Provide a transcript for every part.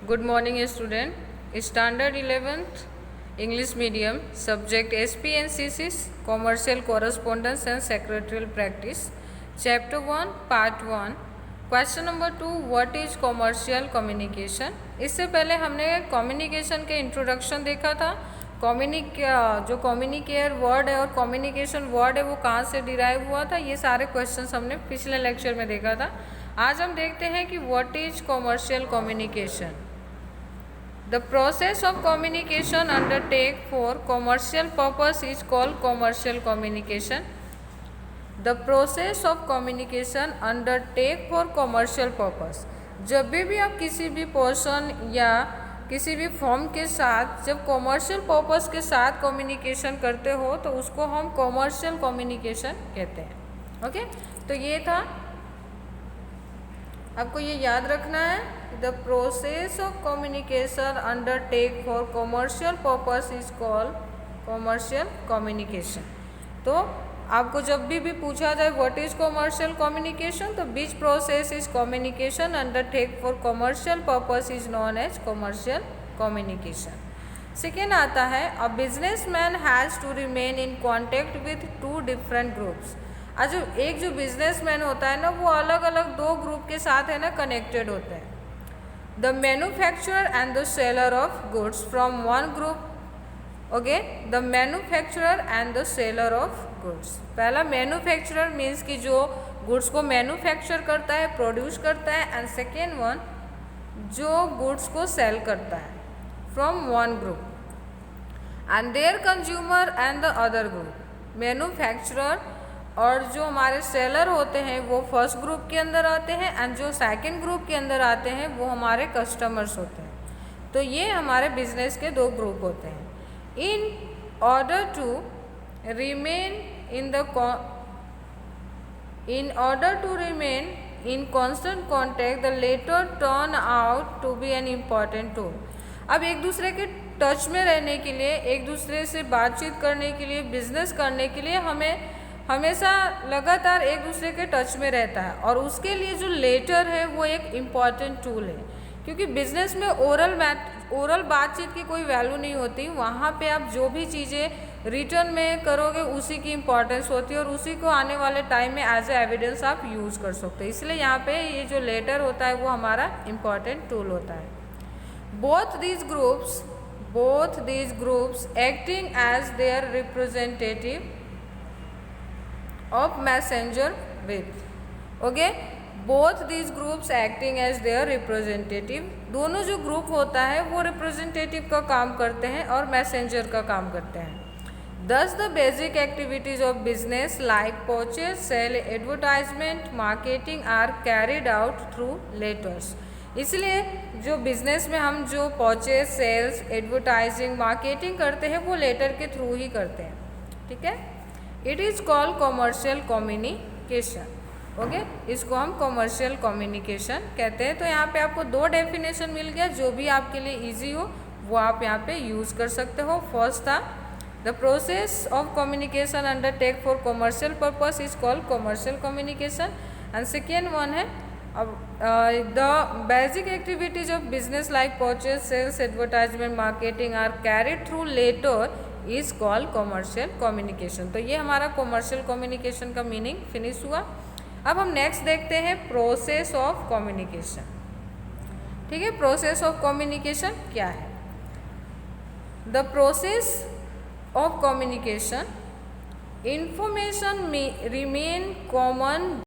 Good morning student. Standard 11th English medium subject SPNCCs Commercial Correspondence and Secretarial Practice Chapter 1 Part 1 Question number 2 What is commercial communication? इससे पहले हमने communication के introduction देखा था। जो कम्युनिकेयर word है और कम्युनिकेशन वर्ड है वो कहाँ से डिराइव हुआ था, ये सारे क्वेश्चंस हमने पिछले लेक्चर में देखा था। आज हम देखते हैं कि what is commercial communication. The process of communication undertake for commercial purpose is called commercial communication. The process of communication undertake for commercial purpose. जब भी आप किसी भी पर्सन या किसी भी फॉर्म के साथ जब कॉमर्शियल पर्पस के साथ कम्युनिकेशन करते हो तो उसको हम कॉमर्शियल कम्युनिकेशन कहते हैं। ओके, तो ये था, आपको ये याद रखना है। The process of communication undertake for commercial purpose is called commercial communication. तो आपको जब भी पूछा जाए व्हाट इज कॉमर्शियल कम्युनिकेशन, तो which process is communication undertake for commercial purpose is known as commercial communication. Second आता है a businessman has to remain in contact with two different groups. आज एक जो बिजनेसमैन होता है ना, वो अलग अलग दो ग्रुप के साथ है ना कनेक्टेड होते हैं। The manufacturer and the seller of goods from one group. Okay, the manufacturer and the seller of goods. पहला मैन्युफैक्चरर मीन्स कि जो गुड्स को मैन्युफैक्चर करता है, प्रोड्यूस करता है, एंड सेकेंड वन जो गुड्स को सेल करता है from one group and their consumer and the other group. Manufacturer और जो हमारे सेलर होते हैं वो फर्स्ट ग्रुप के अंदर आते हैं एंड जो सेकंड ग्रुप के अंदर आते हैं वो हमारे कस्टमर्स होते हैं। तो ये हमारे बिजनेस के दो ग्रुप होते हैं। In order to remain in constant contact the latter turn out to be an important tool. अब एक दूसरे के टच में रहने के लिए, एक दूसरे से बातचीत करने के लिए, बिजनेस करने के लिए हमें हमेशा लगातार एक दूसरे के टच में रहता है, और उसके लिए जो लेटर है वो एक इम्पॉर्टेंट टूल है। क्योंकि बिजनेस में ओरल बातचीत की कोई वैल्यू नहीं होती। वहाँ पे आप जो भी चीज़ें रिटर्न में करोगे उसी की इम्पोर्टेंस होती है और उसी को आने वाले टाइम में एज ए एविडेंस आप यूज़ कर सकते हो। इसलिए यहाँ पे ये जो लेटर होता है वो हमारा इम्पॉर्टेंट टूल होता है। Both these groups acting as their representative of messenger with. Okay, both these groups acting as their representative. दोनों जो ग्रुप होता है वो रिप्रेजेंटेटिव का काम करते हैं और मैसेंजर का काम करते हैं। Thus the basic activities of business like purchase, sale, advertisement, marketing are carried out through letters. इसलिए जो बिजनेस में हम जो परचेज, सेल्स, एडवर्टाइजिंग, मार्केटिंग करते हैं वो लेटर के थ्रू ही करते हैं। ठीक है, it is called commercial communication. Okay, इसको हम कॉमर्शियल कम्युनिकेशन कहते हैं। तो यहाँ पे आपको दो डेफिनेशन मिल गया, जो भी आपके लिए इजी हो वो आप यहाँ पे यूज़ कर सकते हो। फर्स्ट था the process of communication undertake for commercial purpose is called commercial communication, and second one है the basic activities of business like purchase, sales, advertisement, marketing are carried through letter is called commercial communication. तो ये हमारा commercial communication का meaning finish हुआ। अब हम next देखते हैं प्रोसेस ऑफ कम्युनिकेशन। ठीक है, प्रोसेस ऑफ कम्युनिकेशन क्या है? The process of communication information remain common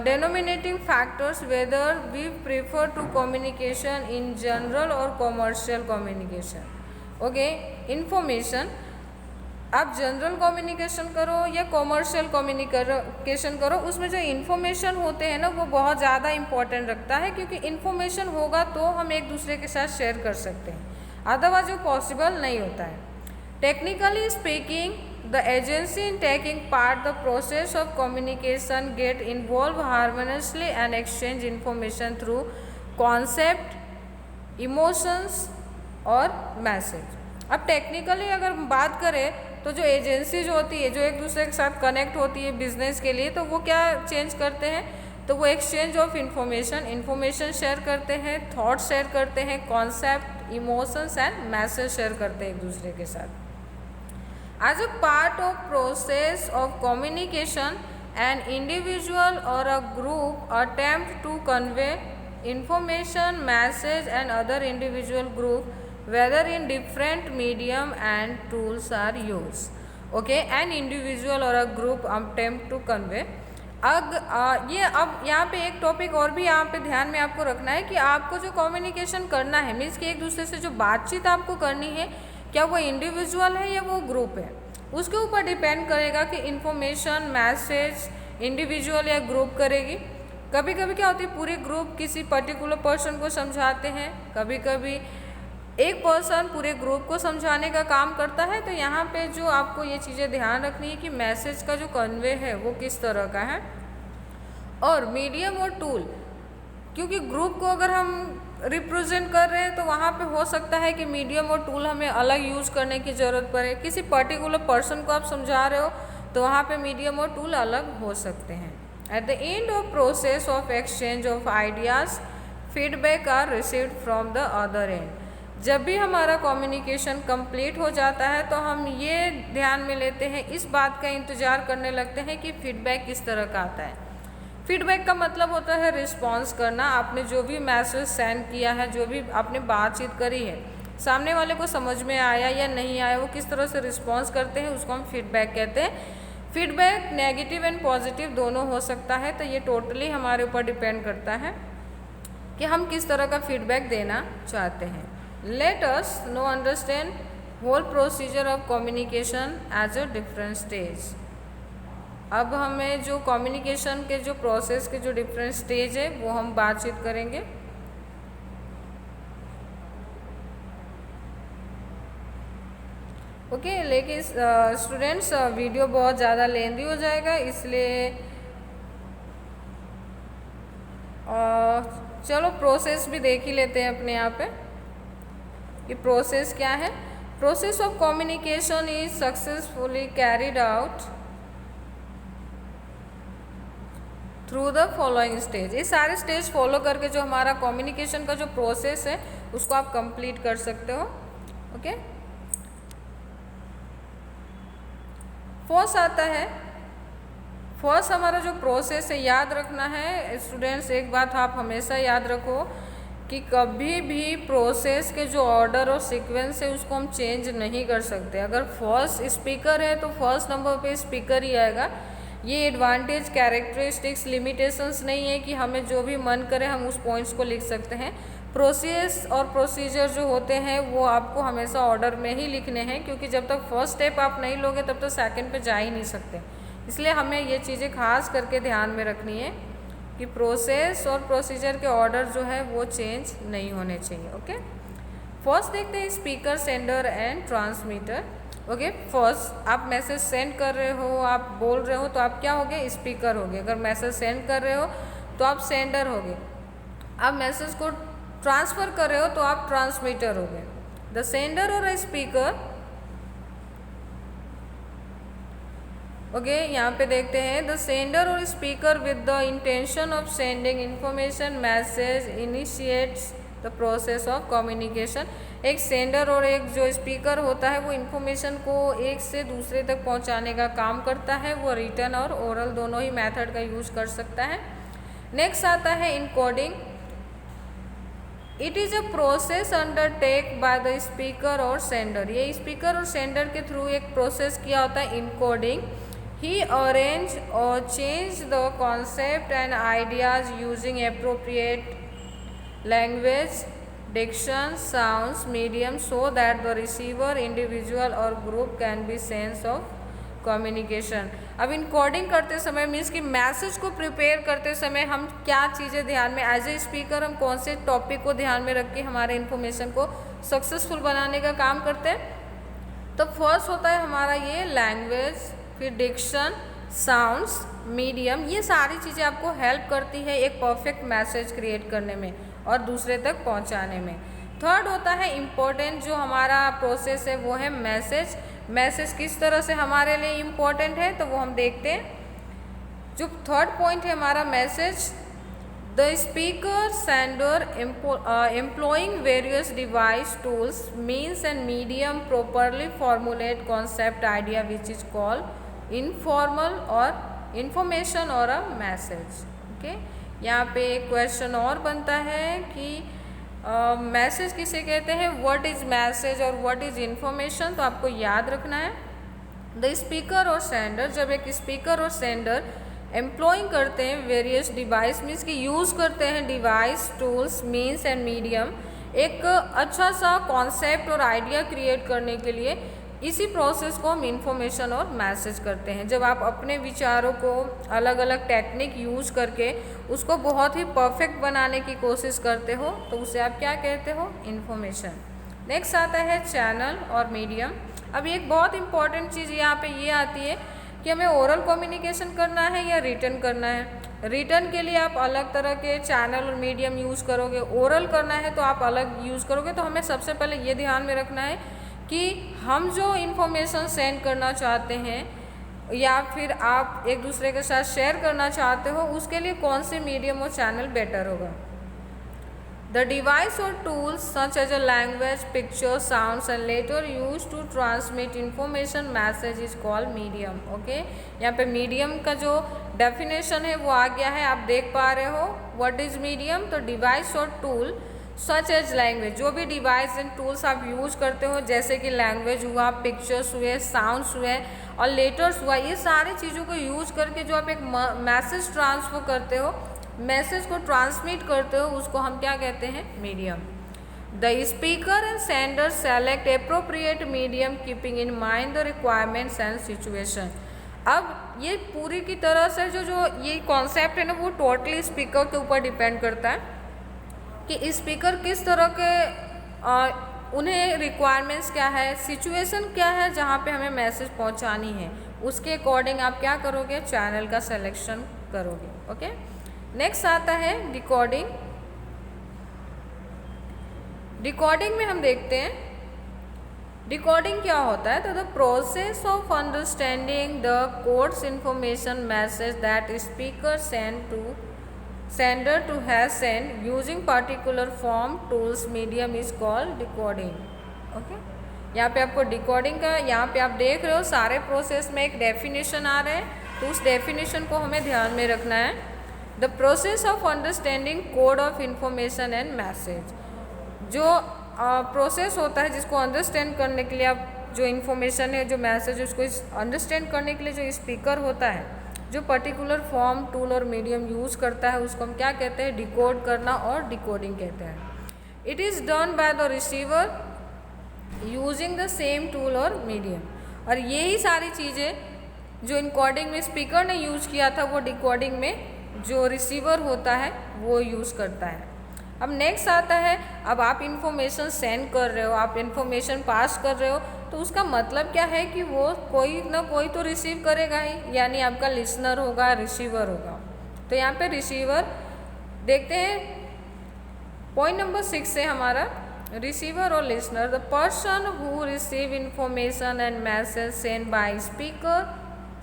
denominating factors whether we prefer to communication in general or commercial communication. Okay, information आप जनरल कम्युनिकेशन करो या कॉमर्शियल कम्युनिकेशन करो, उसमें जो इन्फॉर्मेशन होते हैं ना वो बहुत ज़्यादा इंपॉर्टेंट रखता है, क्योंकि इन्फॉर्मेशन होगा तो हम एक दूसरे के साथ शेयर कर सकते हैं, अदरवाइज वो पॉसिबल नहीं होता है। Technically speaking the agency in taking part the process of communication get involve harmoniously and exchange information through concept, emotions और मैसेज। अब टेक्निकली अगर बात करें तो जो एजेंसी जो होती है, जो एक दूसरे के साथ कनेक्ट होती है बिजनेस के लिए, तो वो क्या चेंज करते हैं, तो वो एक्सचेंज ऑफ इंफॉर्मेशन शेयर करते हैं, थॉट शेयर करते हैं, concept, emotions and message share करते हैं एक दूसरे के साथ. As a part of process of communication, an individual or a group attempt to convey information, message and other individual group, whether in different medium and tools are used. Okay, an individual or a group attempt to convey. अब यहाँ पे एक topic और भी यहाँ पे ध्यान में आपको रखना है कि आपको जो कम्युनिकेशन करना है, मीन्स कि एक दूसरे से जो बातचीत आपको करनी है, क्या वो इंडिविजुअल है या वो ग्रुप है, उसके ऊपर डिपेंड करेगा कि इन्फॉर्मेशन, मैसेज इंडिविजुअल या ग्रुप करेगी. कभी कभी क्या होती है, पूरे ग्रुप किसी पर्टिकुलर पर्सन को समझाते हैं, कभी कभी एक पर्सन पूरे ग्रुप को समझाने का काम करता है. तो यहाँ पे जो आपको ये चीज़ें ध्यान रखनी है कि मैसेज का जो कन्वे है वो किस तरह का है. और मीडियम और टूल, क्योंकि ग्रुप को अगर हम रिप्रेजेंट कर रहे हैं तो वहाँ पे हो सकता है कि मीडियम और टूल हमें अलग यूज़ करने की ज़रूरत पड़े. किसी पर्टिकुलर पर्सन को आप समझा रहे हो तो वहाँ पे मीडियम और टूल अलग हो सकते हैं. At the end of process of exchange of ideas, feedback are received from the other end. जब भी हमारा कम्युनिकेशन कंप्लीट हो जाता है तो हम ये ध्यान में लेते हैं, इस बात का इंतज़ार करने लगते हैं कि फीडबैक किस तरह का आता है. फीडबैक का मतलब होता है रिस्पॉन्स करना. आपने जो भी मैसेज सेंड किया है, जो भी आपने बातचीत करी है, सामने वाले को समझ में आया या नहीं आया, वो किस तरह से रिस्पॉन्स करते हैं, उसको हम फीडबैक कहते हैं. फीडबैक नेगेटिव एंड पॉजिटिव दोनों हो सकता है. तो ये टोटली हमारे ऊपर डिपेंड करता है कि हम किस तरह का फीडबैक देना चाहते हैं. Let us now understand whole procedure of communication as a different stage. अब हमें जो कम्युनिकेशन के जो प्रोसेस के जो डिफरेंट स्टेज है वो हम बातचीत करेंगे. ओके, लेकिन स्टूडेंट्स वीडियो बहुत ज़्यादा लेंदी हो जाएगा, इसलिए चलो प्रोसेस भी देख ही लेते हैं अपने यहाँ पे कि प्रोसेस क्या है. Process of communication is successfully carried out through the following stage. ये सारे स्टेज फॉलो करके जो हमारा कम्युनिकेशन का जो प्रोसेस है उसको आप कंप्लीट कर सकते हो. ओके, फर्स्ट आता है, फर्स्ट हमारा जो प्रोसेस है, याद रखना है स्टूडेंट्स, एक बात आप हमेशा याद रखो कि कभी भी प्रोसेस के जो ऑर्डर और सीक्वेंस है उसको हम चेंज नहीं कर सकते. अगर फर्स्ट स्पीकर है तो फर्स्ट नंबर पे स्पीकर ही आएगा. ये एडवांटेज, कैरेक्टरिस्टिक्स, लिमिटेशंस नहीं है कि हमें जो भी मन करे हम उस पॉइंट्स को लिख सकते हैं. प्रोसेस और प्रोसीजर जो होते हैं वो आपको हमेशा ऑर्डर में ही लिखने हैं, क्योंकि जब तक फर्स्ट स्टेप आप नहीं लोगे तब तक सेकंड पे जा ही नहीं सकते. इसलिए हमें ये चीज़ें खास करके ध्यान में रखनी है कि प्रोसेस और प्रोसीजर के ऑर्डर जो है वो चेंज नहीं होने चाहिए. ओके, फर्स्ट देखते हैं speaker, sender and transmitter. Okay, first आप मैसेज सेंड कर रहे हो, आप बोल रहे हो, तो आप क्या हो गए, स्पीकर हो गए. अगर मैसेज सेंड कर रहे हो तो आप सेंडर हो गए. आप मैसेज को ट्रांसफ़र कर रहे हो तो आप ट्रांसमीटर हो गए. द सेंडर और स्पीकर. ओके, यहाँ पे देखते हैं द सेंडर और speaker with the intention of sending information, message initiates the process of communication. एक सेंडर और एक जो स्पीकर होता है वो इन्फॉर्मेशन को एक से दूसरे तक पहुंचाने का काम करता है. वो रिटन और ओरल दोनों ही मेथड का यूज़ कर सकता है. नेक्स्ट आता है encoding. It is a process undertake by the speaker और सेंडर. ये स्पीकर और सेंडर के थ्रू एक प्रोसेस किया होता है इनकोडिंग. ही अरेंज और change the concept and ideas using appropriate language, diction, sounds, medium so that the receiver, individual और group can be sense of communication. अब इनकोडिंग करते समय मीन्स कि मैसेज को प्रिपेयर करते समय हम क्या चीज़ें ध्यान में, एज ए स्पीकर हम कौन से टॉपिक को ध्यान में रख के हमारे इन्फॉर्मेशन को सक्सेसफुल बनाने का काम करते हैं. तो फर्स्ट होता है हमारा ये लैंग्वेज, फिर डिक्शन, साउंड्स, मीडियम. ये सारी चीज़ें आपको हेल्प करती है एक परफेक्ट मैसेज क्रिएट करने में और दूसरे तक पहुंचाने में. थर्ड होता है इम्पोर्टेंट, जो हमारा प्रोसेस है वो है मैसेज. मैसेज किस तरह से हमारे लिए इम्पोर्टेंट है तो वो हम देखते हैं. जो थर्ड पॉइंट है हमारा message, the speaker sender employing various device tools means and medium properly formulate concept idea which is called informal और इंफॉर्मेशन और अ मैसेज। ओके, यहाँ पे एक क्वेश्चन और बनता है कि मैसेज किसे कहते हैं, व्हाट इज मैसेज और व्हाट इज इंफॉर्मेशन। तो आपको याद रखना है द स्पीकर और सेंडर, जब एक स्पीकर और सेंडर एम्प्लॉइंग करते हैं वेरियस डिवाइस मीन्स कि यूज़ करते हैं device tools means and medium, एक अच्छा सा कॉन्सेप्ट और आइडिया क्रिएट करने के लिए इसी प्रोसेस को हम इंफॉर्मेशन और मैसेज करते हैं। जब आप अपने विचारों को अलग अलग टेक्निक यूज़ करके उसको बहुत ही परफेक्ट बनाने की कोशिश करते हो तो उसे आप क्या कहते हो, इन्फॉर्मेशन। नेक्स्ट आता है चैनल और मीडियम। अब एक बहुत इंपॉर्टेंट चीज़ यहाँ पे ये आती है कि हमें ओरल कम्युनिकेशन करना है या रिटन करना है। रिटन के लिए आप अलग तरह के चैनल और मीडियम यूज़ करोगे, ओरल करना है तो आप अलग यूज़ करोगे। तो हमें सबसे पहले ये ध्यान में रखना है कि हम जो इन्फॉर्मेशन सेंड करना चाहते हैं या फिर आप एक दूसरे के साथ शेयर करना चाहते हो उसके लिए कौन से मीडियम और चैनल बेटर होगा। द डिवाइस और tools such as a language, picture, sounds and letter use to transmit information message is called medium. Okay, यहाँ पे मीडियम का जो डेफिनेशन है वो आ गया है, आप देख पा रहे हो। व्हाट इज मीडियम, तो डिवाइस और टूल सच एज लैंग्वेज, जो भी डिवाइस एंड टूल्स आप यूज करते हो जैसे कि लैंग्वेज हुआ, पिक्चर्स हुए, साउंड्स हुए और लेटर्स हुआ, ये सारी चीज़ों को यूज करके जो आप एक मैसेज ट्रांसफर करते हो, मैसेज को ट्रांसमिट करते हो, उसको हम क्या कहते हैं, medium. The speaker and sender select appropriate medium keeping in mind the requirements and situation. अब ये पूरी की तरह से जो ये कॉन्सेप्ट है ना वो टोटली स्पीकर के ऊपर डिपेंड करता है कि स्पीकर किस तरह के उन्हें रिक्वायरमेंट्स क्या है, सिचुएशन क्या है जहाँ पे हमें मैसेज पहुँचानी है, उसके अकॉर्डिंग आप क्या करोगे, चैनल का सिलेक्शन करोगे। ओके, नेक्स्ट आता है डिकोडिंग। डिकोडिंग में हम देखते हैं डिकोडिंग क्या होता है, तो the process of understanding the codes information message that speaker sender to has sent using particular form tools medium is called decoding। Okay, यहाँ पे आपको डिकोडिंग का, यहाँ पे आप देख रहे हो सारे प्रोसेस में एक डेफिनेशन आ रहा है, तो उस डेफिनेशन को हमें ध्यान में रखना है। The process of understanding code of information and message, जो प्रोसेस होता है जिसको अंडरस्टैंड करने के लिए आप जो इन्फॉर्मेशन है, जो मैसेज है, उसको अंडरस्टैंड करने के लिए जो स्पीकर होता है, जो पर्टिकुलर फॉर्म, टूल और मीडियम यूज़ करता है, उसको हम क्या कहते हैं, डिकोड करना और डिकोडिंग कहते हैं। It is done by the receiver using the same tool और मीडियम। और यही सारी चीज़ें जो इनकोडिंग में स्पीकर ने यूज़ किया था वो डिकोडिंग में जो रिसीवर होता है वो यूज़ करता है। अब नेक्स्ट आता है, अब आप इन्फॉर्मेशन सेंड कर रहे हो, आप इन्फॉर्मेशन पास कर रहे हो, तो उसका मतलब क्या है कि वो कोई ना कोई तो रिसीव करेगा ही, यानी आपका लिसनर होगा, रिसीवर होगा। तो यहाँ पे रिसीवर देखते हैं, पॉइंट नंबर 6 से हमारा रिसीवर और listener. The person who receive information and message send by speaker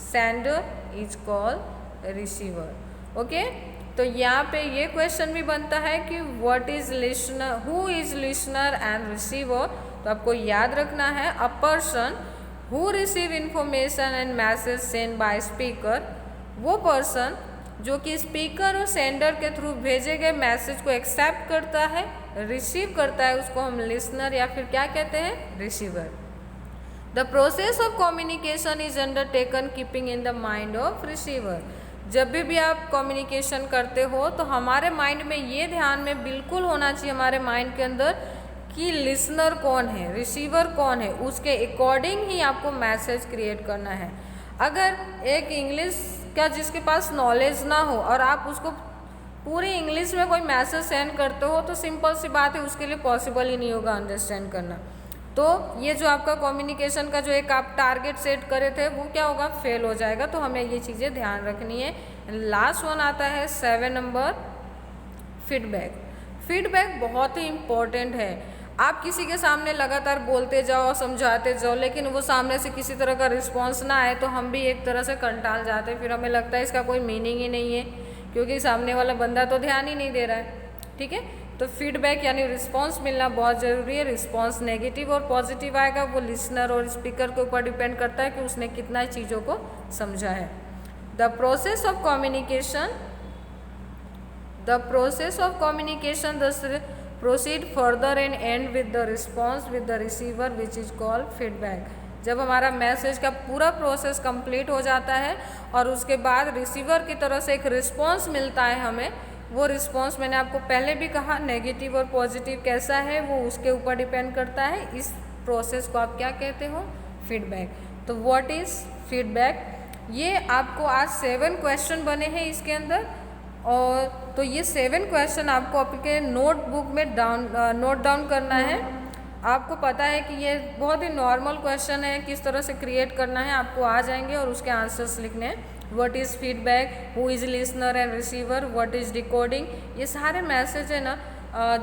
sender is called receiver. Okay, तो यहाँ पे ये क्वेश्चन भी बनता है कि what is listener, who is listener and receiver. तो आपको याद रखना है, a person who receive information and message send by speaker, वो पर्सन जो कि स्पीकर और सेंडर के थ्रू भेजे गए मैसेज को एक्सेप्ट करता है, रिसीव करता है, उसको हम लिसनर या फिर क्या कहते हैं, receiver. The process of communication is undertaken keeping in the mind of receiver. जब भी आप कम्युनिकेशन करते हो तो हमारे माइंड में ये ध्यान में बिल्कुल होना चाहिए, हमारे माइंड के अंदर, कि लिसनर कौन है, रिसीवर कौन है, उसके अकॉर्डिंग ही आपको मैसेज क्रिएट करना है। अगर एक इंग्लिश का जिसके पास नॉलेज ना हो और आप उसको पूरी इंग्लिश में कोई मैसेज सेंड करते हो तो सिंपल सी बात है, उसके लिए पॉसिबल ही नहीं होगा अंडरस्टैंड करना। तो ये जो आपका कम्युनिकेशन का जो एक आप टारगेट सेट करे थे वो क्या होगा, फेल हो जाएगा। तो हमें ये चीज़ें ध्यान रखनी है। लास्ट वन आता है 7 नंबर, फीडबैक। फीडबैक बहुत ही इम्पोर्टेंट है। आप किसी के सामने लगातार बोलते जाओ, समझाते जाओ, लेकिन वो सामने से किसी तरह का रिस्पॉन्स ना आए तो हम भी एक तरह से कंटाल जाते हैं, फिर हमें लगता है इसका कोई मीनिंग ही नहीं है, क्योंकि सामने वाला बंदा तो ध्यान ही नहीं दे रहा है। ठीक है, तो फीडबैक यानी रिस्पॉन्स मिलना बहुत ज़रूरी है। रिस्पॉन्स नेगेटिव और पॉजिटिव आएगा, वो लिसनर और स्पीकर के ऊपर डिपेंड करता है कि उसने कितना चीज़ों को समझा है। The process of communication thus proceed further and end with the response with the receiver, which is called feedback। जब हमारा मैसेज का पूरा प्रोसेस कंप्लीट हो जाता है और उसके बाद रिसीवर की तरफ से एक रिस्पॉन्स मिलता है हमें, वो रिस्पॉन्स मैंने आपको पहले भी कहा नेगेटिव और पॉजिटिव कैसा है वो उसके ऊपर डिपेंड करता है। इस प्रोसेस को आप क्या कहते हो? फीडबैक। तो व्हाट इज़ फीडबैक? ये आपको आज 7 क्वेश्चन बने हैं इसके अंदर, और तो ये 7 क्वेश्चन आपको आपके नोटबुक में नोट डाउन करना है। आपको पता है कि ये बहुत ही नॉर्मल क्वेश्चन है, किस तरह से क्रिएट करना है आपको आ जाएंगे और उसके आंसर्स लिखने हैं। What is feedback, who is listener and receiver, what is decoding, ये सारे मैसेज है ना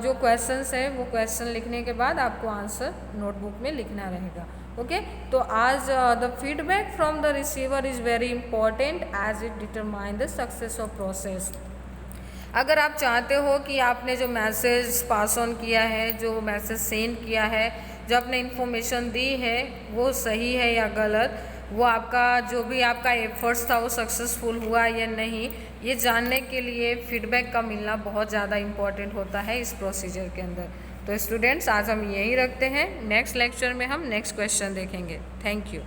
जो क्वेश्चंस है वो क्वेश्चन लिखने के बाद आपको आंसर नोटबुक में लिखना रहेगा। ओके, तो आज the feedback from the receiver is very important as it determine the success of process. अगर आप चाहते हो कि आपने जो मैसेज पास ऑन किया है, जो मैसेज सेंड किया है, जो आपने इन्फॉर्मेशन दी है वो सही है या गलत, वो आपका जो भी आपका एफर्ट्स था वो सक्सेसफुल हुआ या नहीं, ये जानने के लिए फीडबैक का मिलना बहुत ज़्यादा इम्पॉर्टेंट होता है इस प्रोसीजर के अंदर। तो स्टूडेंट्स आज हम यही रखते हैं, नेक्स्ट लेक्चर में हम नेक्स्ट क्वेश्चन देखेंगे। Thank you.